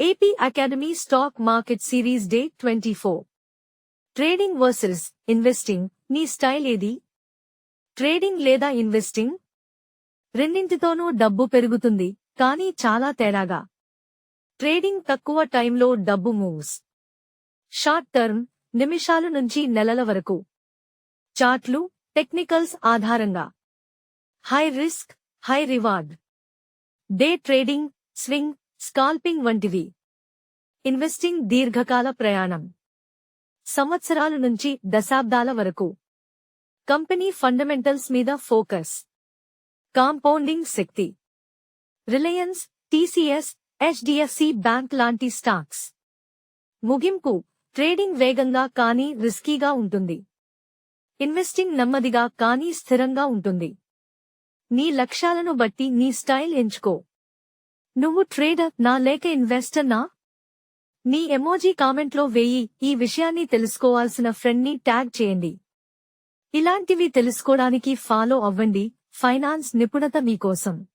AP Academy Stock Market Series Day 24. Trading versus investing, నీ style ఏది? Trading లేదా investing? రెండింటితోనూ డబ్బు పెరుగుతుంది, కానీ చాలా తేడాగా. ట్రేడింగ్ తక్కువ టైంలో డబ్బు మూవ్స్. షార్ట్ టర్మ్, నిమిషాల నుంచి నెలల వరకు. చార్ట్లు, టెక్నికల్స్ ఆధారంగా. High risk, high reward. Day trading, swing, scalping వంటివి. ఇన్వెస్టింగ్ దీర్ఘకాల ప్రయాణం. సంవత్సరాల నుంచి దశాబ్దాల వరకు. కంపెనీ ఫండమెంటల్స్ మీద ఫోకస్. కాంపౌండింగ్ శక్తి. రిలయన్స్, టీసీఎస్, హెచ్డిఎఫ్సి బ్యాంక్ లాంటి స్టాక్స్. ముగింపు, ట్రేడింగ్ వేగంగా కానీ రిస్కీగా ఉంటుంది. ఇన్వెస్టింగ్ నెమ్మదిగా కానీ స్థిరంగా ఉంటుంది. నీ లక్ష్యాలను బట్టి నీ స్టైల్ ఎంచుకో. నువ్వు ట్రేడర్ నా లేక ఇన్వెస్టర్ నా? నీ ఎమోజీ కామెంట్లో వేయి. ఈ విషయాన్ని తెలుసుకోవాల్సిన ఫ్రెండ్ని ట్యాగ్ చేయండి. ఇలాంటివి తెలుసుకోవడానికి ఫాలో అవ్వండి. ఫైనాన్స్ నిపుణత మీకోసం.